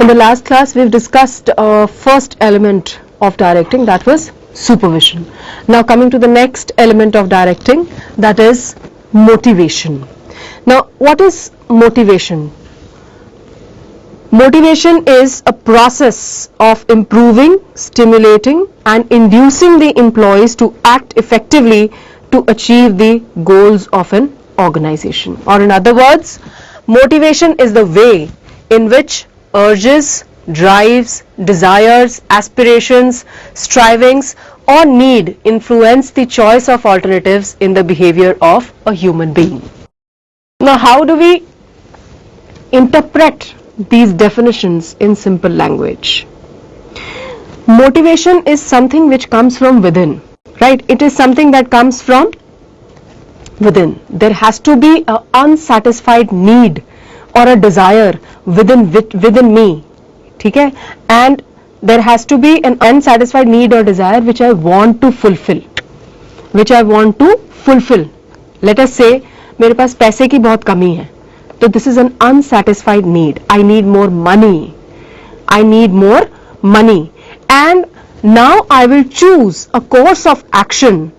In the last class, we've discussed first element of directing, that was supervision. Now coming to the next element of directing, that is motivation. Now what is motivation? Motivation is a process of improving, stimulating and inducing the employees to act effectively to achieve the goals of an organization. Or in other words, motivation is the way in which urges, drives, desires, aspirations, strivings or need influence the choice of alternatives in the behavior of a human being. Now how do we interpret these definitions in simple language? Motivation is something which comes from within, right? It is something that comes from within. There has to be an unsatisfied need or a desire within me, okay? And there has to be an unsatisfied need or desire which I want to fulfill, Let us say मेरे पास पैसे की बहुत कमी है, तो this is an unsatisfied need. I need more money, and now I will choose a course of action.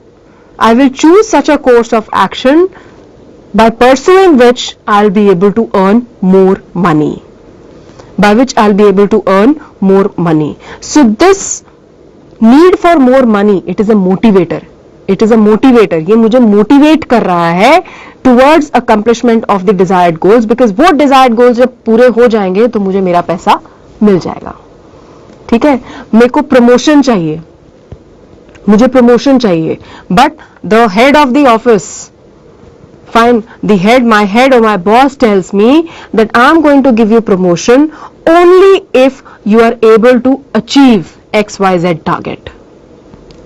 I will choose such a course of action by pursuing which I'll be able to earn more money. So this need for more money, it is a motivator. ये मुझे motivate कर रहा है towards accomplishment of the desired goals, because वो desired goals जब पूरे हो जाएंगे तो मुझे मेरा पैसा मिल जाएगा. ठीक है, मेरे को promotion चाहिए, but the head of the office, my head or my boss tells me that I'm going to give you promotion only if you are able to achieve XYZ target.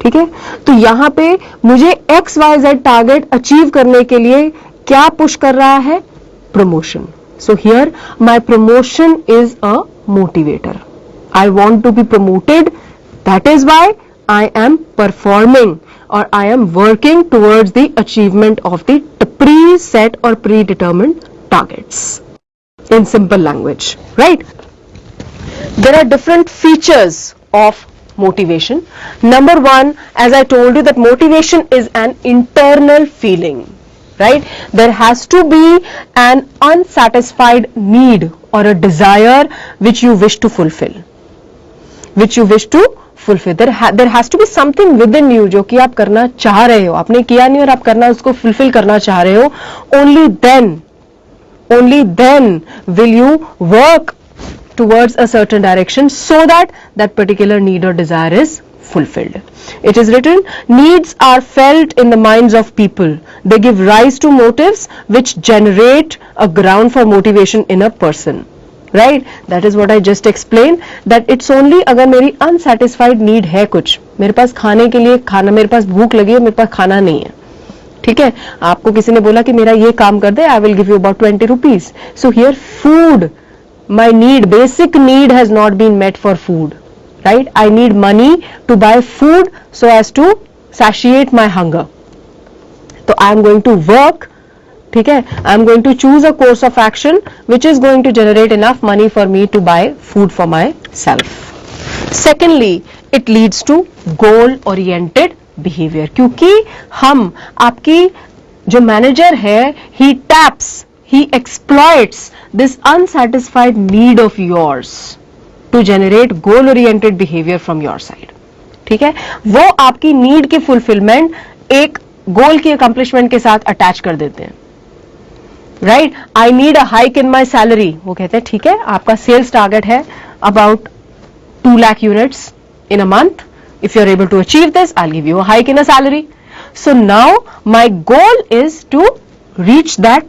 ठीक है, तो यहाँ पे मुझे XYZ target achieve करने के लिए क्या push कर रहा है? Promotion. So here my promotion is a motivator. I want to be promoted. That is why I am performing or I am working towards the achievement of the preset or predetermined targets. In simple language, right? There are different features of motivation. Number one, as I told you, that motivation is an internal feeling, right? There has to be an unsatisfied need or a desire which you wish to fulfill. There has to be something within you जो कि आप करना चाह रहे हो, आपने किया नहीं और आप करना उसको fulfill करना चाह रहे हो. Only then will you work towards a certain direction so that that particular need or desire is fulfilled. It is written, needs are felt in the minds of people. They give rise to motives which generate a ground for motivation in a person. Right? That is what I just explained, that it's only अगर मेरी unsatisfied need है कुछ, मेरे पास खाने के लिए खाना, मेरे पास भूख लगी है, मेरे पास खाना नहीं है, ठीक है, आपको किसी ने बोला कि मेरा ये काम कर दे, I will give you about 20 rupees. So here food, my need, basic need has not been met for food, right? I need money to buy food so as to satiate my hunger. So I am going to work, ठीक है, I am going to choose a course of action which is going to generate enough money for me to buy food for myself. Secondly, it leads to goal oriented behavior, क्योंकि हम आपकी जो manager है, he exploits this unsatisfied need of yours to generate goal oriented behavior from your side. ठीक है, वो आपकी need की फुलफिलमेंट एक गोल की अकम्प्लिशमेंट के साथ अटैच कर देते हैं. Right, I need a hike in my salary, वो कहते हैं ठीक है, आपका सेल्स टारगेट है about 2 lakh units in a month. If you are able to achieve this, I'll give you a hike in a salary. So now my goal is to reach that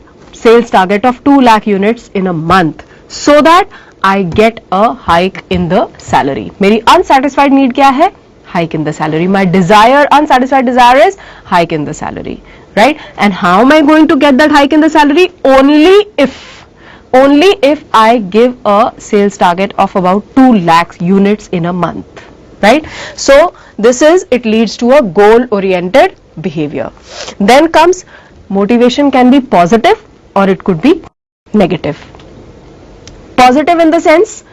sales target of 2 lakh units in a month so that I get a hike in the salary. मेरी unsatisfied need क्या है? Hike in the salary. My unsatisfied desire is hike in the salary, right? And how am I going to get that hike in the salary? Only if I give a sales target of about 2 lakh units in a month, right? So it leads to a goal oriented behavior. Then comes motivation can be positive or it could be negative. Positive in the sense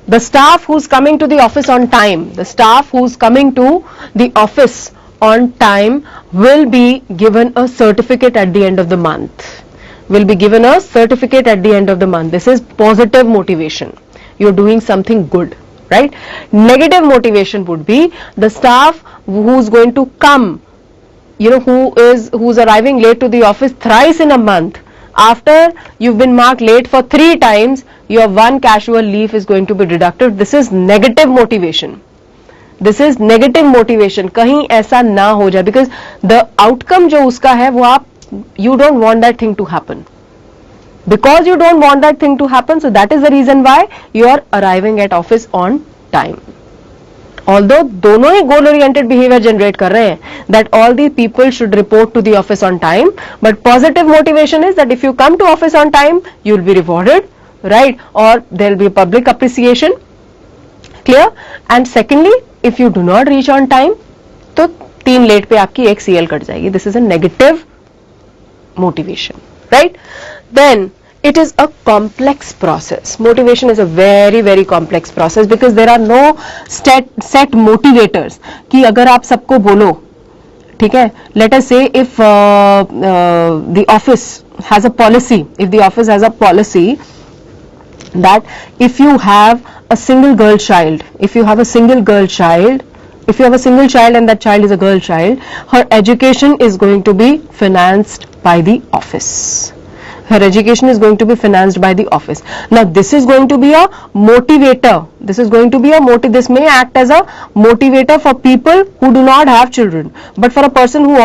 The staff who's coming to the office on time, the staff who's coming to the office on time will be given a certificate at the end of the month. Will be given a certificate at the end of the month. This is positive motivation. You're doing something good, right? Negative motivation would be the staff who's going to come, who's arriving late to the office thrice in a month. After you've been marked late for 3 times, your 1 casual leave is going to be deducted. This is negative motivation. This is negative motivation. कहीं ऐसा ना हो जाए, because the outcome जो उसका है वो आप, you don't want that thing to happen. Because you don't want that thing to happen, so that is the reason why you are arriving at office on time. Although दोनों ही goal oriented behavior generate कर रहे हैं, that all the people should report to the office on time, but positive motivation is that if you come to office on time, you will be rewarded, right? Or there will be public appreciation. Clear? And secondly, if you do not reach on time, तो 3 late पे आपकी 1 CL cut जाएगी. This is a negative motivation, right? Then it is a complex process. Motivation is a very very complex process, because there are no set motivators कि अगर आप सबको बोलो, ठीक है, let us say if the office has a policy, that if you have a single girl child, and that child is a girl child, her education is going to be financed by the office. Her education is going to be financed by the office. Now this is going to be a motivator. This may act as a motivator for people who do not have children. But for a person who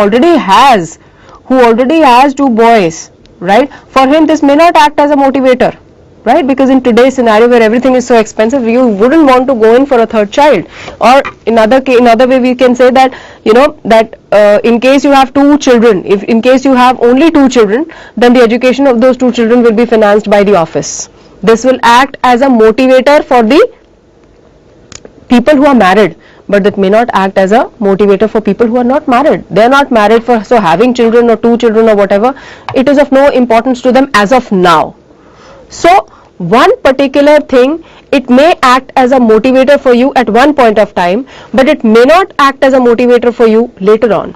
already has 2 boys, right? For him this may not act as a motivator, right? Because in today's scenario where everything is so expensive, you wouldn't want to go in for a 3rd child. Or in other way we can say that, in case you have 2 children, if in case you have only 2 children, then the education of those 2 children will be financed by the office. This will act as a motivator for the people who are married, but that may not act as a motivator for people who are not married. They are not married, so having children or 2 children or whatever, it is of no importance to them as of now. So one particular thing, it may act as a motivator for you at one point of time, but it may not act as a motivator for you later on,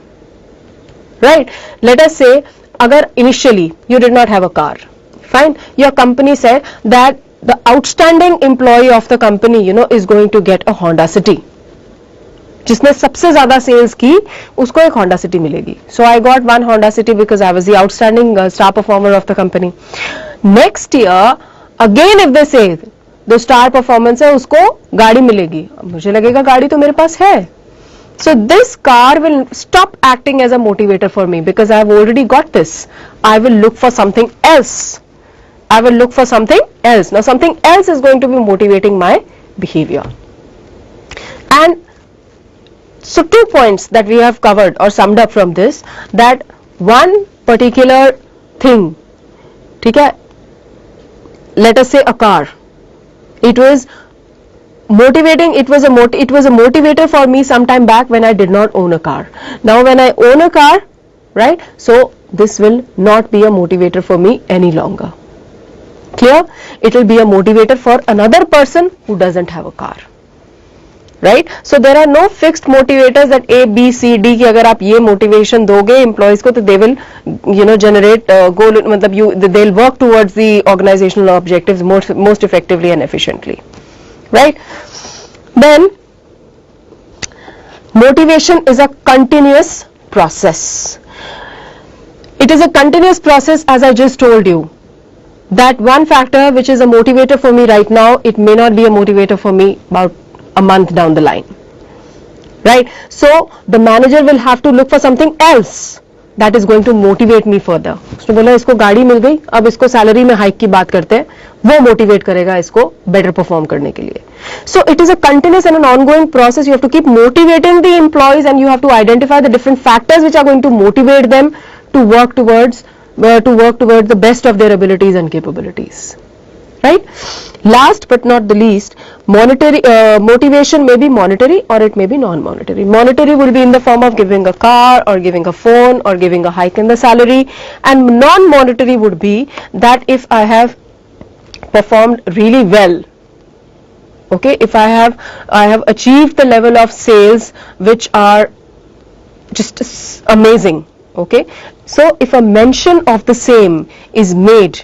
right? Let us say, agar initially you did not have a car, fine, your company said that the outstanding employee of the company, is going to get a Honda City. जिसने सबसे ज्यादा sales की उसको एक Honda City मिलेगी. So I got 1 Honda City because I was the outstanding star performer of the company. Next year again if they say the star performance है उसको गाड़ी मिलेगी, मुझे लगेगा गाड़ी तो मेरे पास है. So this car will stop acting as a motivator for me because I have already got this. I will look for something else. Now something else is going to be motivating my behavior. And so 2 points that we have covered or summed up from this, that one particular thing, okay, let us say a car, it was motivating, it was a motivator for me some time back when I did not own a car. Now when I own a car, right, so this will not be a motivator for me any longer. Clear? It will be a motivator for another person who doesn't have a car, right? So there are no fixed motivators that A, B, C, D कि अगर आप ये motivation दोगे employees को तो they will generate goal, they'll work towards the organizational objectives most effectively and efficiently, right? Then motivation is a continuous process. It is a continuous process, as I just told you, that one factor which is a motivator for me right now, it may not be a motivator for me about a month down the line, right? So the manager will have to look for something else that is going to motivate me further. उसने बोला इसको गाड़ी मिल गई, अब इसको salary में hike की बात करते हैं, वो मोटिवेट करेगा इसको बेटर परफॉर्म करने के लिए. So it is a continuous and an ongoing process. You have to keep motivating the employees and you have to identify the different factors which are going to motivate them to work towards the best of their abilities and capabilities, right? Last but not the least, motivation may be monetary or it may be non-monetary. Monetary will be in the form of giving a car or giving a phone or giving a hike in the salary, and non-monetary would be that if I have performed really well, okay, if I have achieved the level of sales which are just amazing, okay, so if a mention of the same is made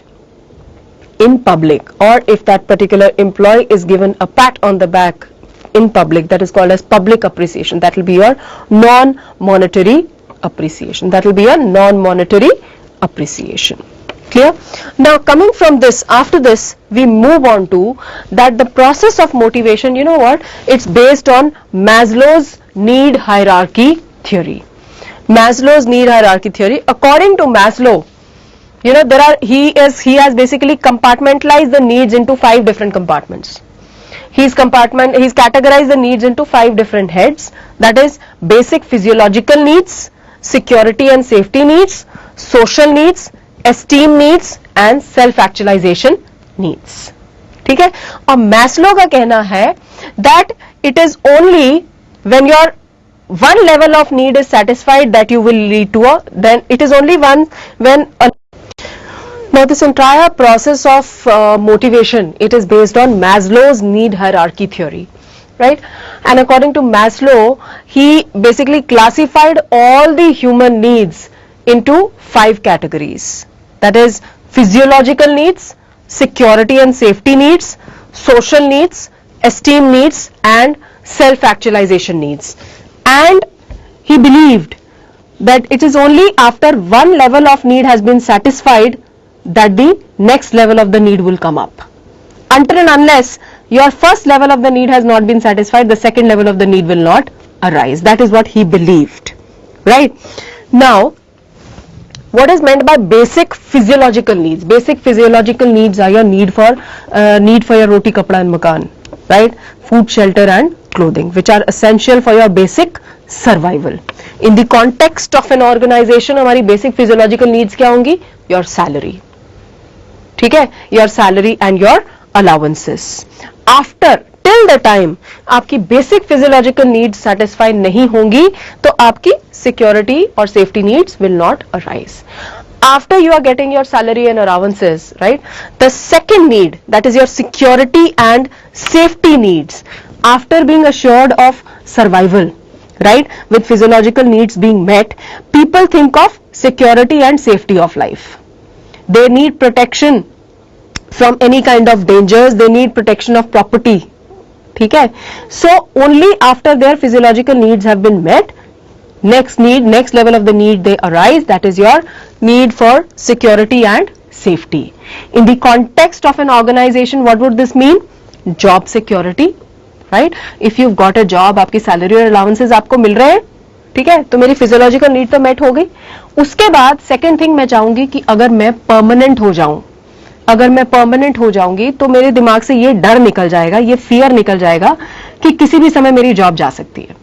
in public, or if that particular employee is given a pat on the back in public, that is called as public appreciation. That will be your non-monetary appreciation. That will be a non-monetary appreciation. Clear? Now coming from this, after this we move on to that the process of motivation, you know what, it's based on Maslow's need hierarchy theory. Maslow's need hierarchy theory. According to Maslow, you know, he has basically compartmentalized the needs into 5 different compartments. He's categorized the needs into 5 different heads, that is basic physiological needs, security and safety needs, social needs, esteem needs and self actualization needs. ठीक है? और Maslow का कहना है that it is only when your one level of need is satisfied that you will lead to then it is only when now this entire process of motivation, it is based on Maslow's need hierarchy theory, right? And according to Maslow, he basically classified all the human needs into 5 categories, that is physiological needs, security and safety needs, social needs, esteem needs and self-actualization needs. And he believed that it is only after one level of need has been satisfied that the next level of the need will come up. Until and unless your first level of the need has not been satisfied, the second level of the need will not arise. That is what he believed, right? Now, what is meant by basic physiological needs? Basic physiological needs are your need for your roti, kapda and makan, right? Food, shelter and clothing, which are essential for your basic survival. In the context of an organization, हमारी basic physiological needs क्या होंगी? Your salary, ठीक है? Your salary and your allowances. After till the time आपकी basic physiological needs satisfy नहीं होंगी, तो आपकी security or safety needs will not arise. After you are getting your salary and allowances, right? The second need, that is your security and safety needs, after being assured of survival, right, with physiological needs being met, people think of security and safety of life. They need protection from any kind of dangers, they need protection of property, ठीक है? So only after their physiological needs have been met, next level of the need they arise, that is your need for security and safety. In the context of an organization, what would this mean? Job security, right? If you've got a job, आपकी salary और allowances आपको मिल रहे हैं, ठीक है? तो मेरी physiological need तो met हो गई. उसके बाद second thing मैं चाहूंगी कि अगर मैं permanent हो जाऊं, अगर मैं परमानेंट हो जाऊंगी तो मेरे दिमाग से ये डर निकल जाएगा, ये फियर निकल जाएगा कि किसी भी समय मेरी जॉब जा सकती है,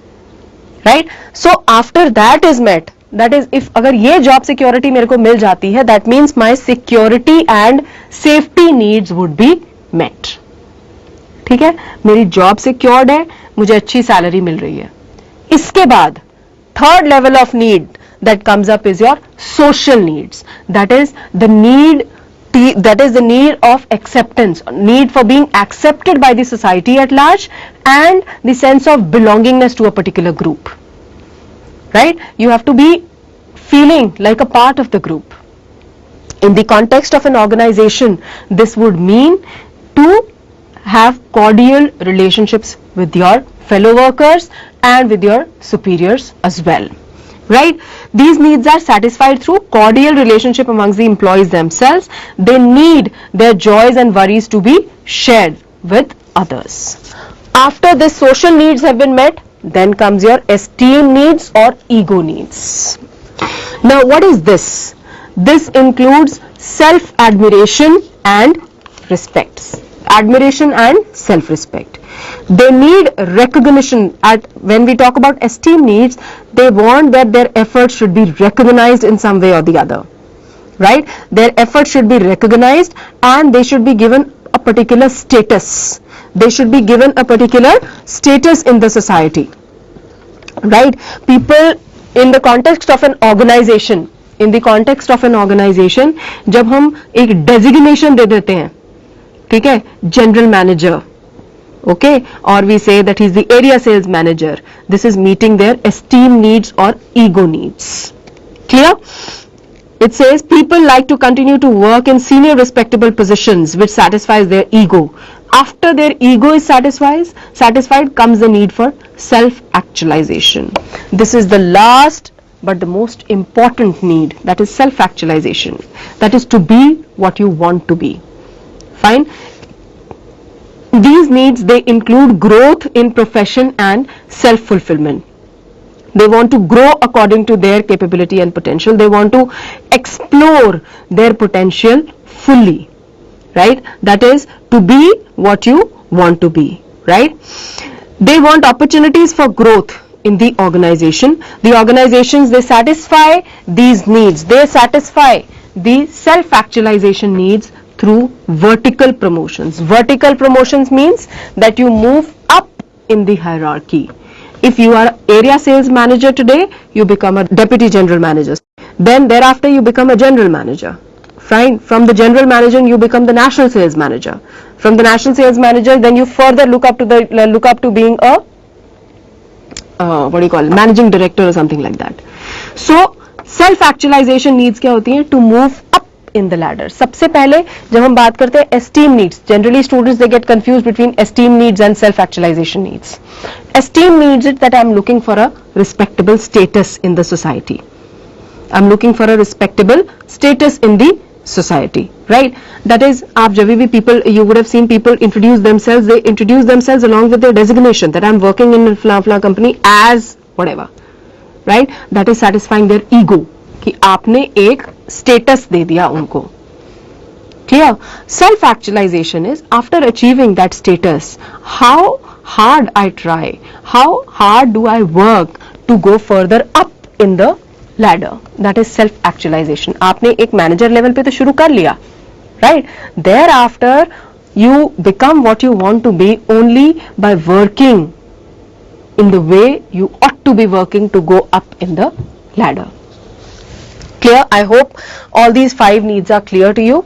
right? So after that is met, that is if अगर ये जॉब सिक्योरिटी मेरे को मिल जाती है, that means my security and safety needs would be met. ठीक है, मेरी जॉब सिक्योर्ड है, मुझे अच्छी सैलरी मिल रही है. इसके बाद third level of need that comes up is your social needs, that is the need of acceptance, need for being accepted by the society at large and the sense of belongingness to a particular group, right? You have to be feeling like a part of the group. In the context of an organization, this would mean to have cordial relationships with your fellow workers and with your superiors as well, right? These needs are satisfied through cordial relationship amongst the employees themselves. They need their joys and worries to be shared with others. After the social needs have been met, then comes your esteem needs or ego needs. Now what is this? This includes self-admiration and respect. Admiration and self-respect. They need recognition. When we talk about esteem needs, they want that their efforts should be recognized in some way or the other, right? Their efforts should be recognized and they should be given a particular status. They should be given a particular status in the society, right? People in the context of an organization, जब हम एक designation दे देते हैं ठीक है, general manager, okay, or we say that he's the area sales manager. This is meeting their esteem needs or ego needs. Clear? It says people like to continue to work in senior respectable positions which satisfies their ego. After their ego is satisfied comes the need for self-actualization. This is the last but the most important need, that is self-actualization. That is to be what you want to be. Fine. These needs, they include growth in profession and self-fulfillment. They want to grow according to their capability and potential. They want to explore their potential fully, right? That is to be what you want to be, right? They want opportunities for growth in the organization. The organizations, they satisfy these needs. They satisfy the self-actualization needs through vertical promotions. Vertical promotions means that you move up in the hierarchy. If you are area sales manager today, you become a deputy general manager. Then thereafter you become a general manager. Fine. From the general manager you become the national sales manager. From the national sales manager, then you further look up to being a managing director or something like that. So self-actualization needs क्या होती हैं? To move up in the ladder. सबसे पहले जब हम बात करते हैं esteem needs, generally students they get confused between esteem needs and self-actualization needs. Esteem needs it that I am looking for a respectable status in the society. I am looking for a respectable status in the society, right? That is, आप जब भी people, you would have seen people introduce themselves. They introduce themselves along with their designation that I am working in a fla company as whatever, right? That is satisfying their ego. कि आपने एक status दे दिया उनको. Clear? Self-actualization is after achieving that status, how hard I try, how hard do I work to go further up in the ladder. That is self-actualization. आपने एक manager level पे तो शुरू कर लिया, right? Thereafter, you become what you want to be only by working in the way you ought to be working to go up in the ladder. Clear? I hope all these 5 needs are clear to you.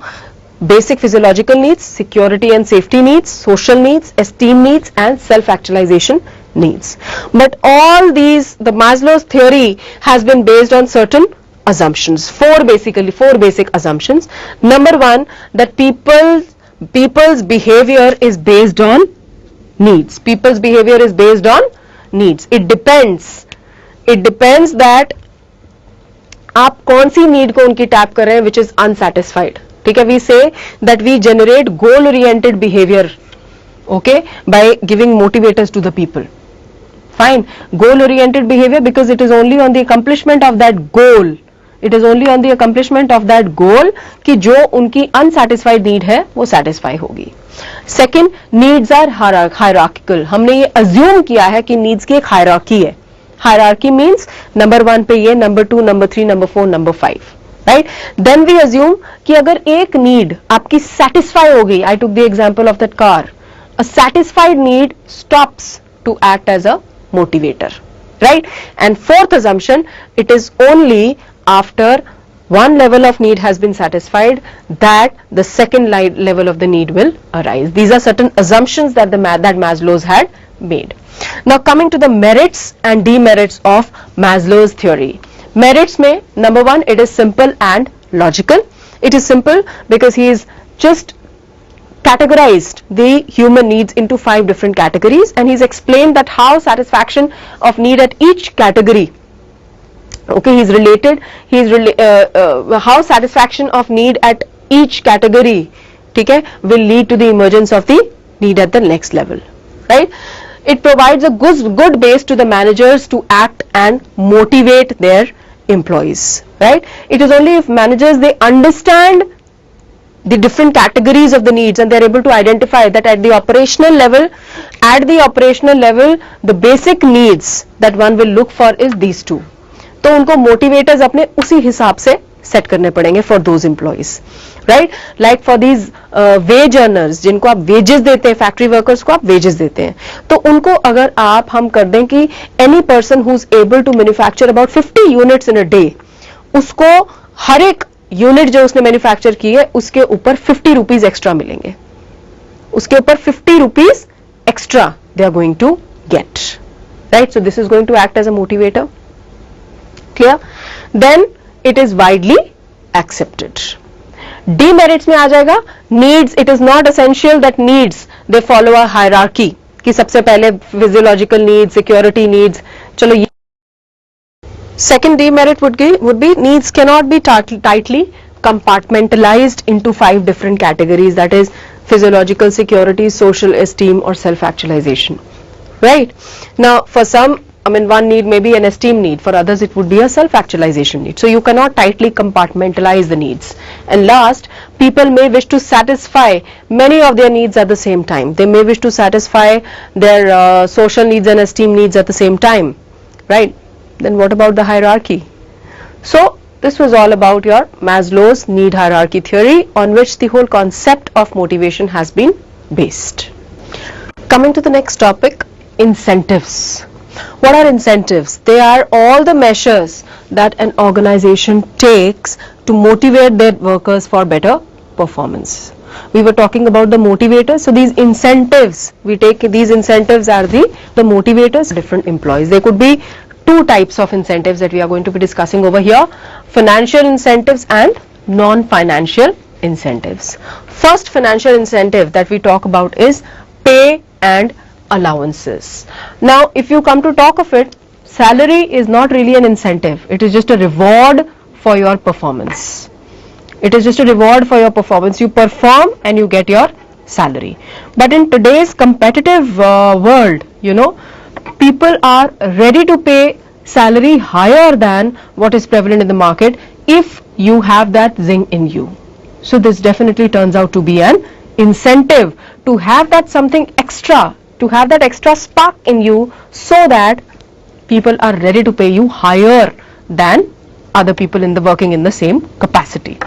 Basic physiological needs, security and safety needs, social needs, esteem needs and self-actualization needs. But all these, the Maslow's theory has been based on certain assumptions. 4 basic assumptions. Number 1, that people's behavior is based on needs. People's behavior is based on needs. It depends that आप कौन सी need को उनकी tap कर रहे हैं which is unsatisfied. ठीक है, we say that we generate goal oriented behavior, okay, by giving motivators to the people. Fine. Goal oriented behavior because it is only on the accomplishment of that goal. It is only on the accomplishment of that goal कि जो उनकी unsatisfied need है वो satisfy होगी. Second, needs are hierarchical. हमने ये assume किया है कि needs की एक hierarchy है. Hierarchy means number 1 पे ये, number 2, number 3, number 4, number 5, right? Then we assume कि अगर एक need आपकी satisfy हो गई, I took the example of that car, a satisfied need stops to act as a motivator, right? And fourth assumption, it is only after one level of need has been satisfied that the second level of the need will arise. These are certain assumptions that that Maslow's had made. Now coming to the merits and demerits of Maslow's theory. Merits में number 1, it is simple and logical. It is simple because he is just categorized the human needs into 5 different categories and he's explained that how satisfaction of need at each category, okay, how satisfaction of need at each category, okay, will lead to the emergence of the need at the next level, right? It provides a good base to the managers to act and motivate their employees, right? It is only if managers, they understand the different categories of the needs and they are able to identify that at the operational level, the basic needs that one will look for is these 2. तो उनको motivators अपने उसी हिसाब से set करने पड़ेंगे for those employees, right? Like for these wage earners, जिनको आप wages देते हैं, factory workers को आप wages देते हैं, तो उनको अगर हम कर दें कि any person who's able to manufacture about 50 units in a day, उसको हर एक यूनिट जो उसने मैन्युफैक्चर की है उसके ऊपर 50 रुपीज एक्स्ट्रा मिलेंगे, उसके ऊपर 50 rupees extra they are going to get, right? So this is going to act as a motivator. Clear? Then it is widely accepted. Demerits में आ जाएगा needs. It is not essential that needs they follow a hierarchy कि सबसे पहले physiological needs, security needs. चलो ये second demerit would be needs cannot be tightly compartmentalized into 5 different categories, that is physiological, security, social esteem or self-actualization, right? Now for some, one need may be an esteem need, for others it would be a self-actualization need. So you cannot tightly compartmentalize the needs. And last, people may wish to satisfy many of their needs at the same time. They may wish to satisfy their social needs and esteem needs at the same time, right? Then what about the hierarchy? So this was all about your Maslow's need hierarchy theory, on which the whole concept of motivation has been based. Coming to the next topic, incentives. What are incentives? They are all the measures that an organization takes to motivate their workers for better performance. We were talking about the motivators. So these incentives, these incentives are the motivators, different employees. There could be 2 types of incentives that we are going to be discussing over here: financial incentives and non-financial incentives. First financial incentive that we talk about is pay and allowances. Now if you come to talk of it, salary is not really an incentive. It is just a reward for your performance. It is just a reward for your performance. You perform and you get your salary. But in today's competitive world, people are ready to pay salary higher than what is prevalent in the market if you have that zing in you. So this definitely turns out to be an incentive to have that something extra, to have that extra spark in you, so that people are ready to pay you higher than other people working in the same capacity.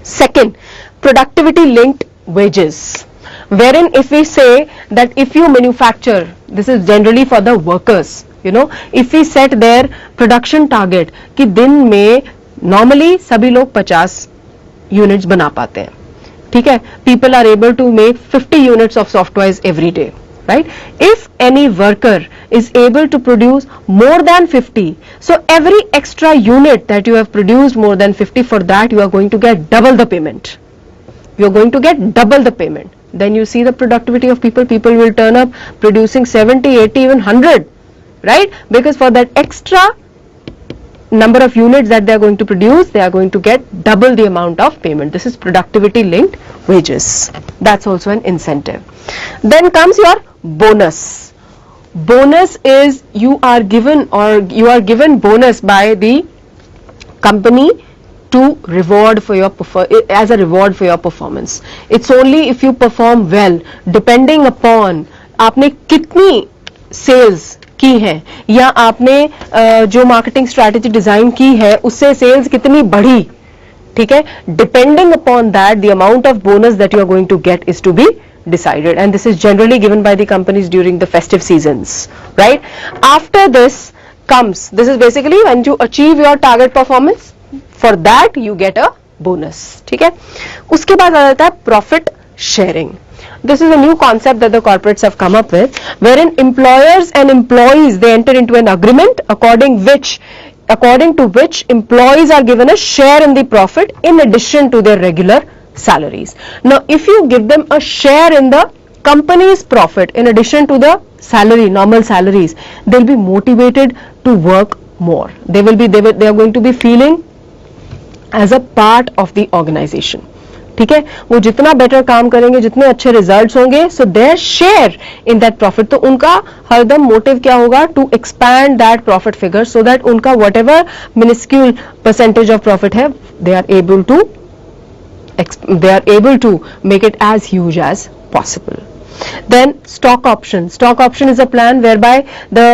Second, productivity linked wages, wherein if we say that if you manufacture, this is generally for the workers, if we set their production target कि दिन में normally सभी लोग 50 units बना पाते हैं, ठीक है? People are able to make 50 units of softwares every day, right? If any worker is able to produce more than 50, so every extra unit that you have produced more than 50, for that you are going to get double the payment. You are going to get double the payment. Then you see the productivity of people. People will turn up producing 70, 80, even 100, right? Because for that extra number of units that they are going to produce, they are going to get double the amount of payment. This is productivity linked wages. That's also an incentive. Then comes your bonus. Bonus is you are given bonus by the company to reward for your as a reward for your performance. It's only if you perform well, depending upon आपने कितनी sales की है या आपने जो marketing strategy design की है उससे सेल्स कितनी बढ़ी, ठीक है? Depending upon that the amount of bonus that you are going to get is to be decided, and this is generally given by the companies during the festive seasons, right? After this comes, this is basically when you achieve your target performance, for that you get a bonus, ठीक है? उसके बाद आ जाता है profit sharing. This is a new concept that the corporates have come up with, wherein employers and employees, they enter into an agreement according to which employees are given a share in the profit in addition to their regular salaries. Now if you give them a share in the company's profit in addition to the normal salaries, they'll be motivated to work more. They are going to be feeling as a part of the organization, ठीक है? वो जितना better काम करेंगे, जितने अच्छे results होंगे, so there share in that profit, तो उनका हरदम मोटिव क्या होगा? To expand that profit figure, so that उनका whatever minuscule percentage of profit है, they are able to make it as huge as possible. Then stock option. Stock option is a plan whereby the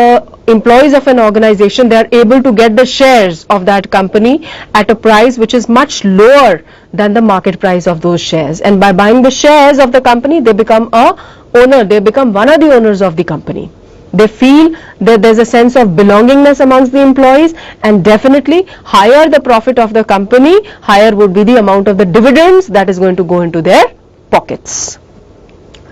employees of an organization, they are able to get the shares of that company at a price which is much lower than the market price of those shares, and by buying the shares of the company, they become a owner, they become one of the owners of the company. They feel that there's a sense of belongingness amongst the employees, and definitely higher the profit of the company, higher would be the amount of the dividends that is going to go into their pockets.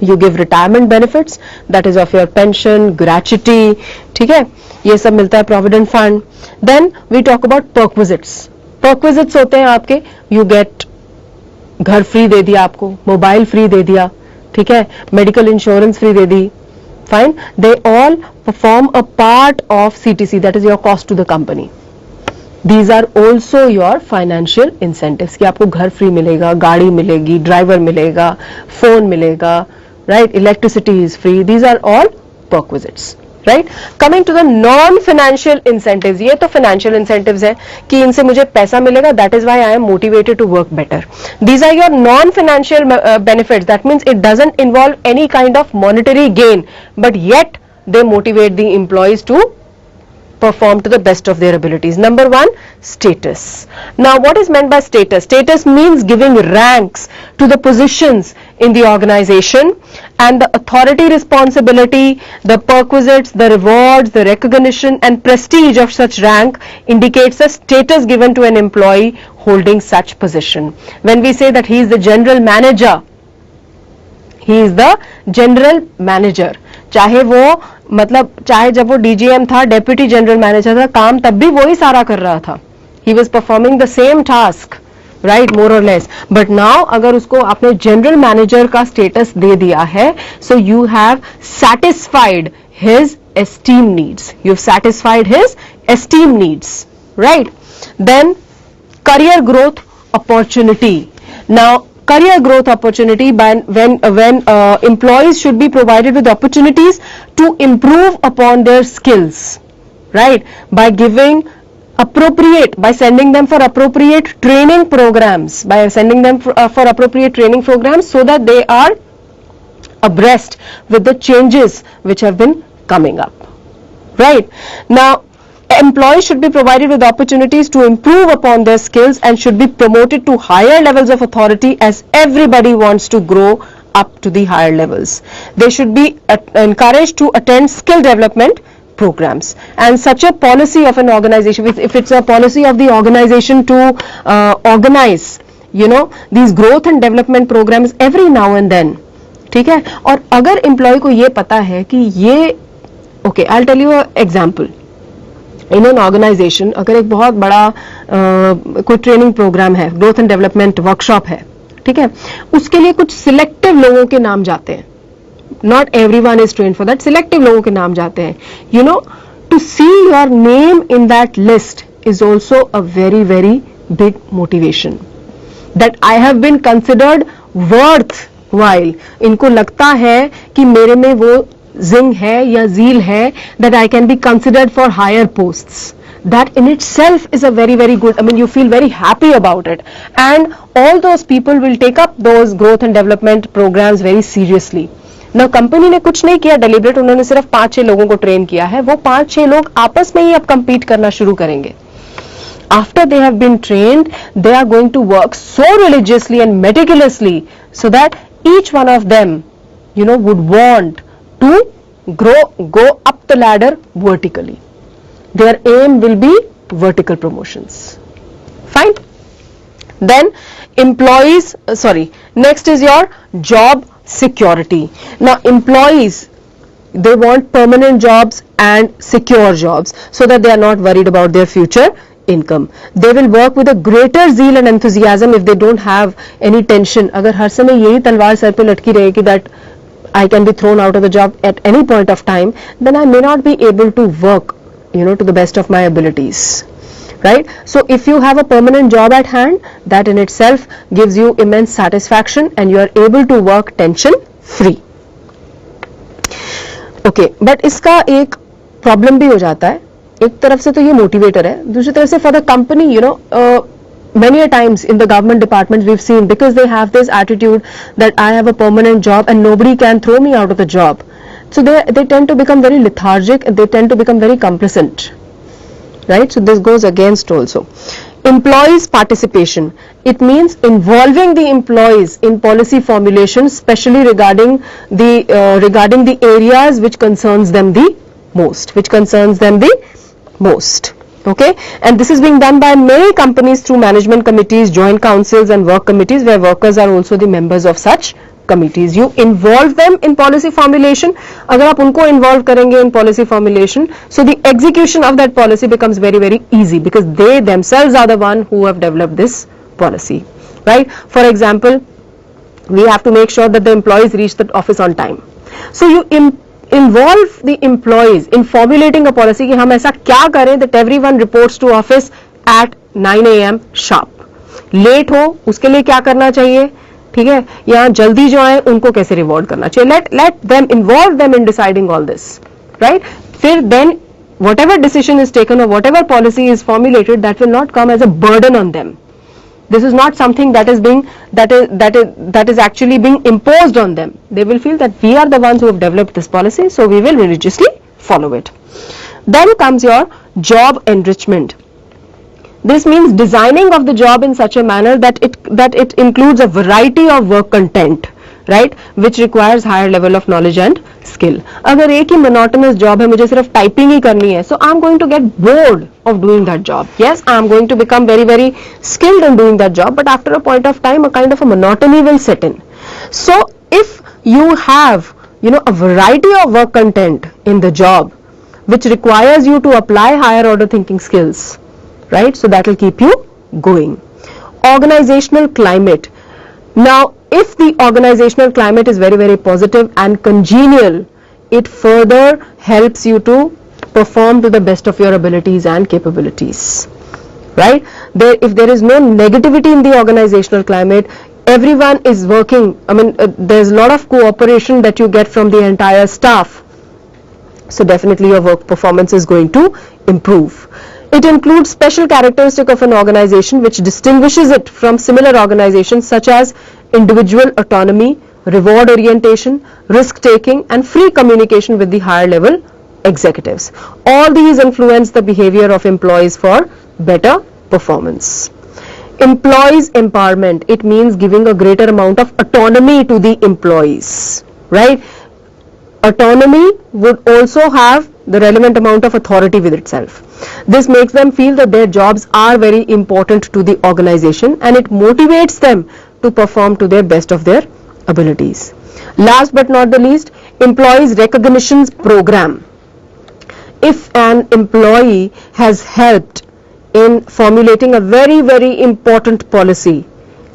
you give retirement benefits, that is of your pension, gratuity, ठीक है, ये सब मिलता है, provident fund. Then we talk about perquisites. Perquisites होते हैं आपके, you get घर फ्री दे दिया आपको, मोबाइल फ्री दे दिया, ठीक है, मेडिकल इंश्योरेंस फ्री दे दी, fine. They all perform a part of CTC, that is your cost to the company. These are also your financial incentives कि आपको घर फ्री मिलेगा, गाड़ी मिलेगी, ड्राइवर मिलेगा, फोन मिलेगा, right? Electricity is free. These are all perquisites, right? Coming to the non-financial incentives, ये तो financial incentives है कि इनसे मुझे पैसा मिलेगा, that is why I am motivated to work better. These are your non-financial benefits. That means it doesn't involve any kind of monetary gain, but yet they motivate the employees to perform to the best of their abilities. Number one, status. Now, what is meant by status? Status means giving ranks to the positions in the organization, and the authority, responsibility, the perquisites, the rewards, the recognition and prestige of such rank indicates a status given to an employee holding such position. When we say that he is the general manager, he is the general manager. चाहे वो मतलब चाहे जब वो DGM था, deputy general manager था, काम तब भी वही सारा कर रहा था. He was performing the same task, right, more or less. But now अगर उसको आपने जनरल मैनेजर का स्टेटस दे दिया है, so you have satisfied his esteem needs. You've satisfied his esteem needs, right? Then career growth opportunity. Now career growth opportunity, when employees should be provided with opportunities to improve upon their skills, right, by giving appropriate, by sending them for appropriate training programs, for appropriate training programs, so that they are abreast with the changes which have been coming up, right? Now employees should be provided with opportunities to improve upon their skills and should be promoted to higher levels of authority, as everybody wants to grow up to the higher levels. They should be encouraged to attend skill development programs, and such a policy of an organization, if it's a policy of the organization to organize, you know, these growth and development programs every now and then, ठीक है. और अगर employ को ये पता है कि ये, okay, I'll tell you an example. In an organisation अगर एक बहुत बड़ा कोई ट्रेनिंग प्रोग्राम है, ग्रोथ एंड डेवलपमेंट वर्कशॉप है, ठीक है, उसके लिए कुछ सिलेक्टिव लोगों के नाम जाते हैं. Not everyone is trained for that, selective लोगों के नाम जाते हैं. You know, to see your name in that list is also a very very big motivation, that I have been considered worthwhile. इनको लगता है कि मेरे में वो zing है या zeal है, that I can be considered for higher posts. That in itself is a very very good, I mean you feel very happy about it, and all those people will take up those growth and development programs very seriously. Now company ने कुछ नहीं किया deliberate, उन्होंने सिर्फ 5-6 लोगों को train किया है. वो 5-6 लोग आपस में ही अब compete करना शुरू करेंगे. After they have been trained, they are going to work so religiously and meticulously so that each one of them, you know, would want to go up the ladder vertically. Their aim will be vertical promotions. Fine. Then employees, next is your job security. Now employees, they want permanent jobs and secure jobs so that they are not worried about their future income. They will work with a greater zeal and enthusiasm if they don't have any tension. अगर हर समय यही तलवार sir पे लटकी रहेगी that I can be thrown out of the job at any point of time, then I may not be able to work, you know, to the best of my abilities, right? So if you have a permanent job at hand, that in itself gives you immense satisfaction and you are able to work tension free. Okay, but इसका एक problem भी हो जाता है. एक तरफ से तो ये motivator है, दूसरी तरफ से for the company, you know, many a times in the government departments we've seen, because they have this attitude that I have a permanent job and nobody can throw me out of the job, so they tend to become very lethargic and they tend to become very complacent, right? So this goes against also. Employees participation, it means involving the employees in policy formulation, especially regarding the areas which concerns them the most, okay, and this is being done by many companies through management committees, joint councils and work committees, where workers are also the members of such committees. You involve them in policy formulation. अगर आप उनको involve करेंगे in policy formulation, so the execution of that policy becomes very, very easy because they themselves are the one who have developed this policy, right? For example, we have to make sure that the employees reach the office on time. So you involve the employees in formulating a policy कि हम ऐसा क्या करें that everyone reports to office at 9 AM sharp. Late हो उसके लिए क्या करना चाहिए, ठीक है, या जल्दी जो आए उनको कैसे रिवॉर्ड करना चाहिए. let them involve them in deciding all this, right? फिर then whatever decision is taken or whatever policy is formulated, that will not come as a burden on them. This is not something that is actually being imposed on them. They will feel that we are the ones who have developed this policy, so we will religiously follow it. Then comes your job enrichment. This means designing of the job in such a manner that it includes a variety of work content, right, which requires higher level of knowledge and skill. अगर एक ही monotonous job है, मुझे सिर्फ typing ही करनी है, so I'm going to get bored of doing that job. Yes, I'm going to become very, very skilled in doing that job, but after a point of time, a kind of a monotony will set in. So if you have, a variety of work content in the job, which requires you to apply higher order thinking skills, right? So that will keep you going. Organizational climate. Now, if the organizational climate is very, very positive and congenial, it further helps you to perform to the best of your abilities and capabilities, right? If there is no negativity in the organizational climate, everyone is working. There's a lot of cooperation that you get from the entire staff. So definitely your work performance is going to improve. It includes special characteristic of an organization which distinguishes it from similar organizations such as individual autonomy, reward orientation, risk-taking and free communication with the higher level executives. All these influence the behavior of employees for better performance. Employees empowerment, it means giving a greater amount of autonomy to the employees, right? Autonomy would also have the relevant amount of authority with itself. This makes them feel that their jobs are very important to the organization and it motivates them to perform to their best of their abilities. Last but not the least, employees recognitions program. If an employee has helped in formulating a very, very important policy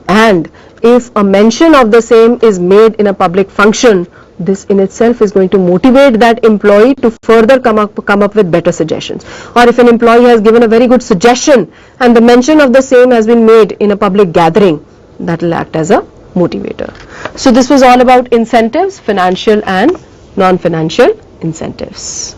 and if a mention of the same is made in a public function, this in itself is going to motivate that employee to further come up with better suggestions. Or if an employee has given a very good suggestion and the mention of the same has been made in a public gathering, that will act as a motivator. So this was all about incentives, financial and non-financial incentives.